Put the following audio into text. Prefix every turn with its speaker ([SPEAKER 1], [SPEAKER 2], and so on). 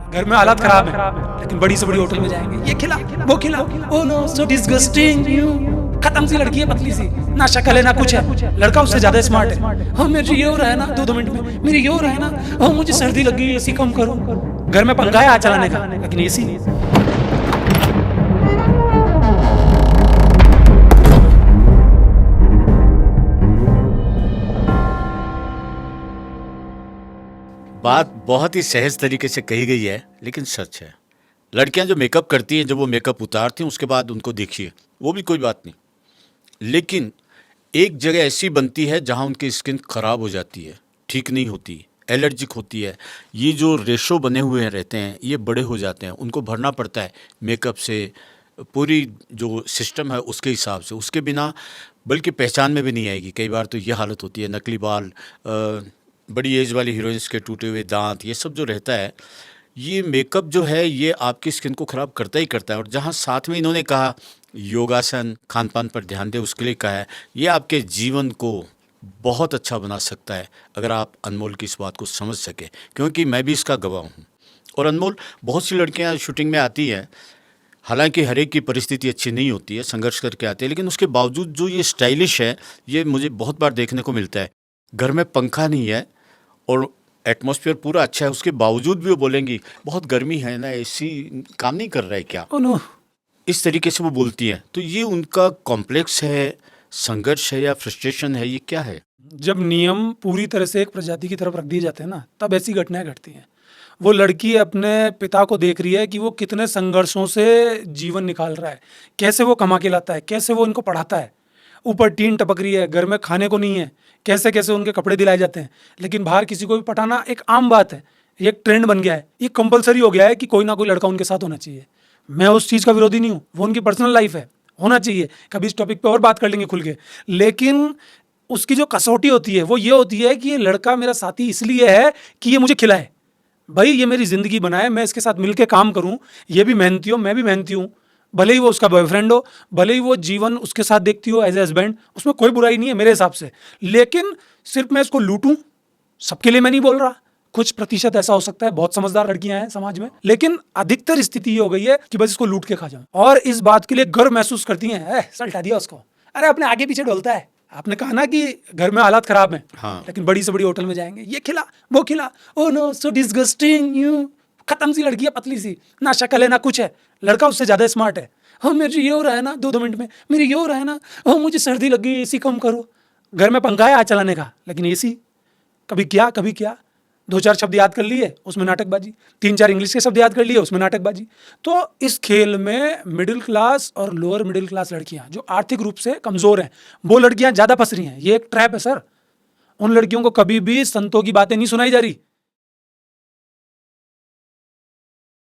[SPEAKER 1] घर में हालात खराब है लेकिन बड़ी से बड़ी होटल में जाएंगे, ये खिला वो खिला, oh no so disgusting you. खत्म सी लड़की है, पतली सी, ना शक्ल है ना कुछ है, लड़का उससे ज्यादा स्मार्ट है। हाँ मेरे ये हो रहा है ना, 2 मिनट में मेरी ये हो रहा है ना, हाँ मुझे सर्दी लग गई, एसी कम करो। घर में पंखा है आज चलाने का लेकिन एसी नहीं।
[SPEAKER 2] बात बहुत ही सहज तरीके से कही गई है लेकिन सच है। लड़कियां जो मेकअप करती हैं, जब वो मेकअप उतारती हैं उसके बाद उनको देखिए, वो भी कोई बात नहीं, लेकिन एक जगह ऐसी बनती है जहां उनकी स्किन खराब हो जाती है, ठीक नहीं होती, एलर्जिक होती है। ये जो रेशो बने हुए रहते हैं ये बड़े हो जाते हैं, उनको भरना पड़ता है मेकअप से, पूरी जो सिस्टम है उसके हिसाब से, उसके बिना बल्कि पहचान में भी नहीं आएगी। कई बार तो ये हालत होती है, नकली बाल, बड़ी एज वाली हीरोइंस के टूटे हुए दांत, ये सब जो रहता है, ये मेकअप जो है ये आपकी स्किन को ख़राब करता ही करता है। और जहाँ साथ में इन्होंने कहा योगासन, खान पान पर ध्यान दें, उसके लिए कहा है, ये आपके जीवन को बहुत अच्छा बना सकता है अगर आप अनमोल की इस बात को समझ सके, क्योंकि मैं भी इसका गवाह हूँ। और अनमोल, बहुत सी लड़कियाँ शूटिंग में आती हैं, हालांकि हर एक की परिस्थिति अच्छी नहीं होती है, संघर्ष करके आते हैं, लेकिन उसके बावजूद जो ये स्टाइलिश है, ये मुझे बहुत बार देखने को मिलता है। घर में पंखा नहीं है और एटमॉस्फेयर पूरा अच्छा है, उसके बावजूद भी वो बोलेंगी बहुत गर्मी है ना, एसी काम नहीं कर रहा है क्या,
[SPEAKER 1] ओह नो।
[SPEAKER 2] इस तरीके से वो बोलती हैं। तो ये उनका कॉम्प्लेक्स है, संघर्ष है या फ्रस्ट्रेशन है, ये क्या है?
[SPEAKER 1] जब नियम पूरी तरह से एक प्रजाति की तरफ रख दिए जाते हैं ना, तब ऐसी घटनाएं घटती हैं। वो लड़की अपने पिता को देख रही है कि वो कितने संघर्षों से जीवन निकाल रहा है, कैसे वो कमा के लाता है, कैसे वो इनको पढ़ाता है, ऊपर टीन टपक रही है, घर में खाने को नहीं है, कैसे कैसे उनके कपड़े दिलाए जाते हैं। लेकिन बाहर किसी को भी पटाना एक आम बात है, ये एक ट्रेंड बन गया है, ये कंपलसरी हो गया है कि कोई ना कोई लड़का उनके साथ होना चाहिए। मैं उस चीज़ का विरोधी नहीं हूँ, वो उनकी पर्सनल लाइफ है, होना चाहिए, कभी इस टॉपिक पे और बात कर लेंगे खुल के। लेकिन उसकी जो कसौटी होती है वो ये होती है कि ये लड़का मेरा साथी इसलिए है कि ये मुझे खिलाए, भाई ये मेरी ज़िंदगी बनाए, मैं इसके साथ मिलके काम करूँ, ये भी मेहनती हो, मैं भी मेहनती हूँ, भले ही वो उसका बॉयफ्रेंड हो, भले ही वो जीवन उसके साथ देखती हो एज ए हस्बैंड, उसमें कोई बुराई नहीं है मेरे हिसाब से। लेकिन सिर्फ मैं इसको लूटूं, सबके लिए मैं नहीं बोल रहा, कुछ प्रतिशत ऐसा हो सकता है, बहुत समझदार लड़कियां हैं समाज में, लेकिन अधिकतर स्थिति ये हो गई है कि बस इसको लूट के खा जाऊं, और इस बात के लिए गर्व महसूस करती हैं, चल हटा दिया उसको, अरे अपने आगे पीछे डोलता है। आपने कहा ना कि घर में हालात खराब हैं,
[SPEAKER 2] हाँ।
[SPEAKER 1] लेकिन बड़ी से बड़ी होटल में जाएंगे, ये खिला वो खिला, oh no so disgusting you. खत्म सी लड़की है, पतली सी, ना शक्ल है ना कुछ है, लड़का उससे ज्यादा स्मार्ट है। हाँ मेरे ये हो रहा है ना, 2 मिनट में मेरी ये हो रहा है ना, हाँ मुझे सर्दी लग गई, एसी कम करो। घर में पंखा है आज चलाने का लेकिन एसी, कभी क्या 2-4 शब्द याद कर लिए उसमें नाटकबाजी, 3-4 इंग्लिश के शब्द याद कर लिए उसमें नाटकबाजी। तो इस खेल में मिडिल क्लास और लोअर मिडिल क्लास लड़कियां जो आर्थिक रूप से कमजोर हैं, वो लड़कियां ज्यादा फंस रही हैं। ये एक ट्रैप है सर। उन लड़कियों को कभी भी संतों की बातें नहीं सुनाई जा रही,